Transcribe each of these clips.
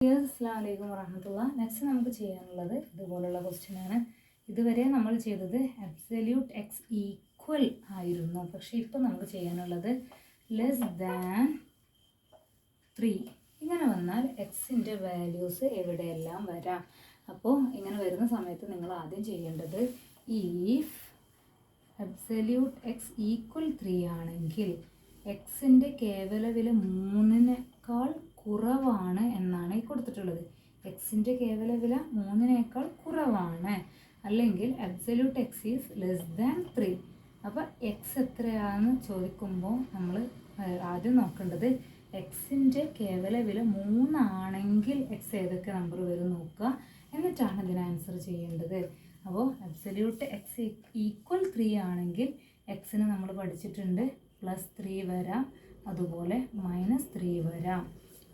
അസ്സലാമു അലൈക്കും വറഹ്മത്തുള്ളാ. നെക്സ്റ്റ് നമുക്ക് ചെയ്യാനുള്ളത് ഇതുപോലുള്ള ക്വസ്റ്റ്യനാണ്. ഇതുവരെ നമ്മൾ ചെയ്തത് അബ്സല്യൂട്ട് എക്സ് ഈക്വൽ ആയിരുന്നു. പക്ഷേ ഇപ്പോൾ നമുക്ക് ചെയ്യാനുള്ളത് ലെസ് ദാൻ 3. ഇങ്ങനെ വന്നാൽ എക്സിൻ്റെ വാല്യൂസ് എവിടെയെല്ലാം വരാം. അപ്പോൾ ഇങ്ങനെ വരുന്ന സമയത്ത് നിങ്ങൾ ആദ്യം ചെയ്യേണ്ടത് ഈഫ് അബ്സല്യൂട്ട് എക്സ് ഈക്വൽ 3 ആണെങ്കിൽ എക്സിൻ്റെ കേവല വില 3-നേക്കാൾ കുറവാണ് എന്നാണ് ഈ കൊടുത്തിട്ടുള്ളത്. എക്സിൻ്റെ കേവല വില 3-നേക്കാൾ കുറവാണ്, അല്ലെങ്കിൽ absolute X is less than 3. അപ്പോൾ എക്സ് എത്രയാണെന്ന് ചോദിക്കുമ്പോൾ നമ്മൾ ആദ്യം നോക്കേണ്ടത് എക്സിൻ്റെ കേവല വില 3 ആണെങ്കിൽ എക്സ് ഏതൊക്കെ നമ്പർ വരും നോക്കുക, എന്നിട്ടാണ് ഇതിന് ആൻസർ ചെയ്യേണ്ടത്. അപ്പോൾ അബ്സല്യൂട്ട് എക്സ് ഈക്വൽ 3 ആണെങ്കിൽ എക്സിന് നമ്മൾ പഠിച്ചിട്ടുണ്ട് +3 വരാം, അതുപോലെ -3 വരാം.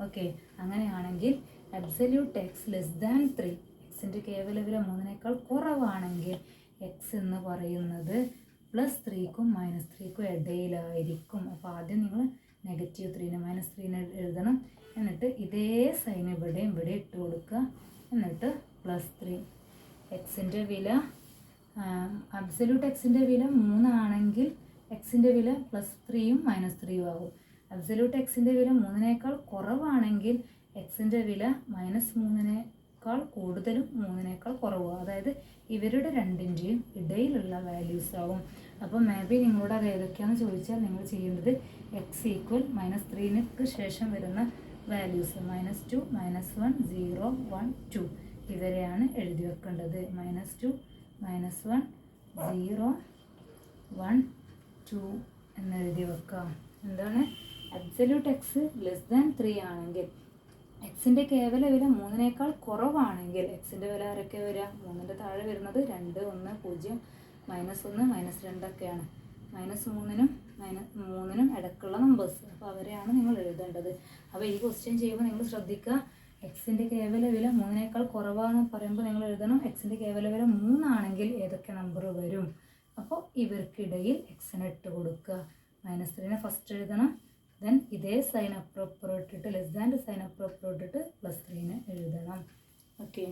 ഓക്കെ, അങ്ങനെയാണെങ്കിൽ അബ്സല്യൂട്ട് എക്സ് ലെസ് ദാൻ 3, എക്സിൻ്റെ കേവല വില 3-നേക്കാൾ കുറവാണെങ്കിൽ എക്സ് എന്ന് പറയുന്നത് +3ക്കും -3ക്കും ഇടയിലായിരിക്കും. അപ്പോൾ ആദ്യം നിങ്ങൾ -3നെ -3നെ എഴുതണം. എന്നിട്ട് ഇതേ സൈൻ ഇവിടെ ഇട്ട് കൊടുക്കുക. എന്നിട്ട് +3. എക്സിൻ്റെ വില അബ്സല്യൂട്ട് എക്സിൻ്റെ വില 3 ആണെങ്കിൽ എക്സിൻ്റെ വില +3യും -3യും ആകും. അബ്സല്യൂട്ട് എക്സിൻ്റെ വില 3-നേക്കാൾ കുറവാണെങ്കിൽ എക്സിൻ്റെ വില -3-നേക്കാൾ കൂടുതലും 3-നേക്കാൾ കുറവും, അതായത് ഇവരുടെ രണ്ടിൻ്റെയും ഇടയിലുള്ള വാല്യൂസ് ആവും. അപ്പോൾ മേ ബി നിങ്ങളോട് അത് ഏതൊക്കെയാണെന്ന് ചോദിച്ചാൽ നിങ്ങൾ ചെയ്യേണ്ടത് എക്സ് ഈക്വൽ -3ന് ശേഷം വരുന്ന വാല്യൂസ് -2, -1, 0, 1, 2 ഇവരെയാണ് എഴുതി വെക്കേണ്ടത്. -2, -1, 0, 1, 2 എന്നെഴുതി വെക്കാം. എന്താണ്? അബ്സല്യൂട്ട് എക്സ് ലെസ് ദാൻ 3 ആണെങ്കിൽ എക്സിൻ്റെ കേവല വില 3-നേക്കാൾ കുറവാണെങ്കിൽ എക്സിൻ്റെ വില ആരൊക്കെ വരിക? 3ൻ്റെ താഴെ വരുന്നത് 2, 1, 0, -1, -2 ഒക്കെയാണ്. -3നും ഇടയ്ക്കുള്ള നമ്പേഴ്സ്. അപ്പോൾ അവരെയാണ് നിങ്ങൾ എഴുതേണ്ടത്. അപ്പോൾ ഈ ക്വസ്റ്റ്യൻ ചെയ്യുമ്പോൾ നിങ്ങൾ ശ്രദ്ധിക്കുക, എക്സിൻ്റെ കേവല വില 3-നേക്കാൾ കുറവാണെന്ന് പറയുമ്പോൾ നിങ്ങൾ എഴുതണം എക്സിൻ്റെ കേവല വില 3 ആണെങ്കിൽ ഏതൊക്കെ നമ്പർ വരും. അപ്പോൾ ഇവർക്കിടയിൽ എക്സിനെ ഇട്ട് കൊടുക്കുക. -3നെ ഫസ്റ്റ് എഴുതണം, ദെൻ ഇതേ സൈൻ അപ്പുറം ഇട്ടിട്ട് ലെസ് ദാൻ്റെ സൈൻ അപ്പുറം ഇട്ടിട്ട് +3നെ എഴുതണം. ഓക്കെ.